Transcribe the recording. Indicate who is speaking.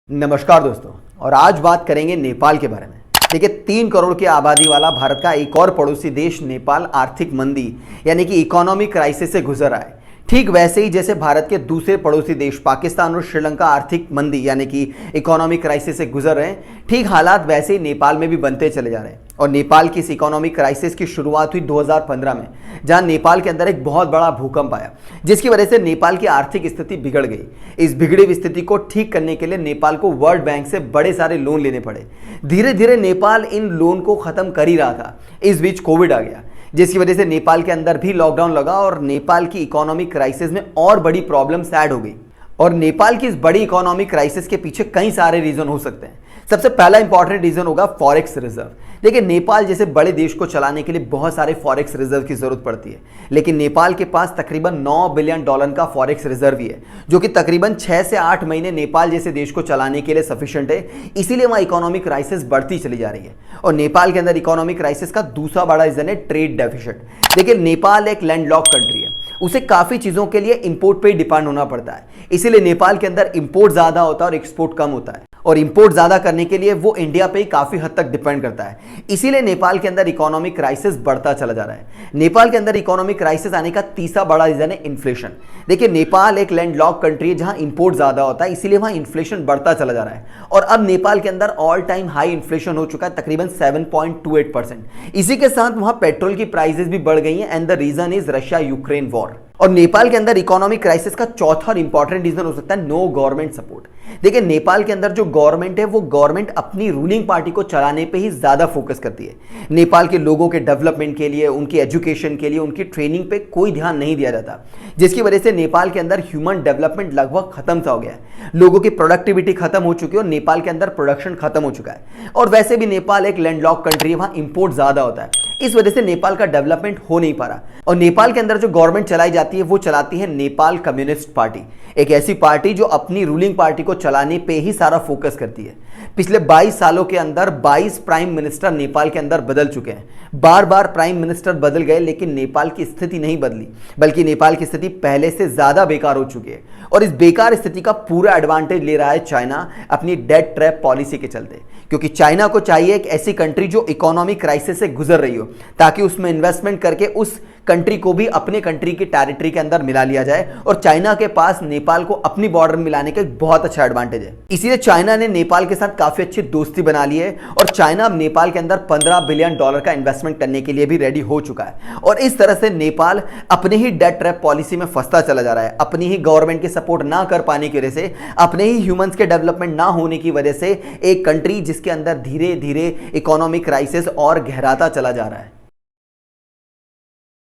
Speaker 1: नमस्कार दोस्तों। और आज बात करेंगे नेपाल के बारे में। देखिए 3 करोड़ की आबादी वाला भारत का एक और पड़ोसी देश नेपाल आर्थिक मंदी यानी कि इकोनॉमिक क्राइसिस से गुजर रहा है। ठीक वैसे ही जैसे भारत के दूसरे पड़ोसी देश पाकिस्तान और श्रीलंका आर्थिक मंदी यानी कि इकोनॉमिक क्राइसिस से गुजर रहे हैं, ठीक हालात वैसे ही नेपाल में भी बनते चले जा रहे हैं। और नेपाल की इस इकोनॉमिक क्राइसिस की शुरुआत हुई 2015 में, जहां नेपाल के अंदर एक बहुत बड़ा भूकंप आया जिसकी वजह से नेपाल की आर्थिक स्थिति बिगड़ गई। इस बिगड़ी हुई स्थिति को ठीक करने के लिए नेपाल को वर्ल्ड बैंक से बड़े सारे लोन लेने पड़े। धीरे धीरे नेपाल इन लोन को खत्म कर ही रहा था। इस बीच कोविड आ गया जिसकी वजह से नेपाल के अंदर भी लॉकडाउन लगा और नेपाल की इकोनॉमिक क्राइसिस में और बड़ी प्रॉब्लम्स ऐड हो गई। और नेपाल की इस बड़ी इकोनॉमिक क्राइसिस के पीछे कई सारे रीजन हो सकते हैं। सबसे पहला इंपॉर्टेंट रीजन होगा फॉरेक्स रिजर्व। देखिए नेपाल जैसे बड़े देश को चलाने के लिए बहुत सारे फॉरेक्स रिजर्व की जरूरत पड़ती है, लेकिन नेपाल के पास तकरीबन $9 बिलियन का फॉरेक्स रिजर्व ही है, जो कि तकरीबन 6 से 8 महीने नेपाल जैसे देश को चलाने के लिए सफिशिएंट है। इसीलिए वहां इकोनॉमिक क्राइसिस बढ़ती चली जा रही है। और नेपाल के अंदर इकोनॉमिक क्राइसिस का दूसरा बड़ा रीजन है ट्रेड डेफिसिट। देखिए नेपाल एक लैंडलॉक कंट्री है, उसे काफी चीजों के लिए इंपोर्ट पे ही डिपेंड होना पड़ता है। इसीलिए नेपाल के अंदर इंपोर्ट ज्यादा होता है और एक्सपोर्ट कम होता है। और इंपोर्ट ज्यादा करने के लिए वो इंडिया पे ही काफी हद तक डिपेंड करता है। इसीलिए नेपाल के अंदर इकोनॉमिक क्राइसिस बढ़ता चला जा रहा है। नेपाल के अंदर इकोनॉमिक क्राइसिस आने का तीसरा बड़ा रीजन है इन्फ्लेशन। देखिए नेपाल एक लैंडलॉक कंट्री है जहां इंपोर्ट ज्यादा होता है, इसीलिए वहां इन्फ्लेशन बढ़ता चला जा रहा है। और अब नेपाल के अंदर ऑल टाइम हाई इन्फ्लेशन हो चुका है, तकरीबन 7.28%। इसी के साथ वहां पेट्रोल की प्राइसेस भी बढ़ गई हैं and the reason is Russia Ukraine war. और नेपाल के अंदर इकोनॉमिक क्राइसिस का चौथा और इंपॉर्टेंट रीजन हो सकता है नो गवर्नमेंट सपोर्ट। देखिए नेपाल के अंदर जो गवर्नमेंट है वो गवर्नमेंट अपनी रूलिंग पार्टी को चलाने पे ही ज्यादा फोकस करती है। नेपाल के लोगों के डेवलपमेंट के लिए, उनकी एजुकेशन के लिए, उनकी ट्रेनिंग पे कोई ध्यान नहीं दिया जाता, जिसकी वजह से नेपाल के अंदर ह्यूमन डेवलपमेंट लगभग खत्म सा हो गया है। लोगों की प्रोडक्टिविटी खत्म हो चुकी है और नेपाल के अंदर प्रोडक्शन खत्म हो चुका है। और वैसे भी नेपाल एक लैंडलॉक कंट्री है, वहां इंपोर्ट ज्यादा होता है, इस वजह से नेपाल का डेवलपमेंट हो नहीं पा रहा। और नेपाल के अंदर जो गवर्नमेंट चलाई जाती है वो चलाती है नेपाल कम्युनिस्ट पार्टी, एक ऐसी पार्टी जो अपनी रूलिंग पार्टी को चलाने पे ही सारा फोकस करती है। पिछले 22 सालों के अंदर 22 प्राइम मिनिस्टर नेपाल के अंदर बदल चुके हैं। बार बार प्राइम मिनिस्टर बदल गए लेकिन नेपाल की स्थिति नहीं बदली, बल्कि नेपाल की स्थिति पहले से ज्यादा बेकार हो चुकी है। और इस बेकार स्थिति का पूरा एडवांटेज ले रहा है चाइना अपनी डेट ट्रैप पॉलिसी के चलते, क्योंकि चाइना को चाहिए एक ऐसी कंट्री जो इकोनॉमिक क्राइसिस से गुजर रही हो, ताकि उसमें इन्वेस्टमेंट करके उस कंट्री को भी अपने कंट्री की टेरिटरी के अंदर मिला लिया जाए। और चाइना के पास नेपाल को अपनी बॉर्डर में मिलाने का एक बहुत अच्छा एडवांटेज है। इसीलिए चाइना ने नेपाल के साथ काफी अच्छी दोस्ती बना ली है और चाइना अब नेपाल के अंदर $15 बिलियन का इन्वेस्टमेंट करने के लिए भी रेडी हो चुका है। और इस तरह से नेपाल अपने ही डेट ट्रैप पॉलिसी में फंसता चला जा रहा है। अपनी ही गवर्नमेंट की सपोर्ट ना कर पाने की वजह से, अपने ही ह्यूमंस के डेवलपमेंट ना होने की वजह से एक कंट्री जिसके अंदर धीरे धीरे इकोनॉमिक क्राइसिस और गहराता चला जा रहा है।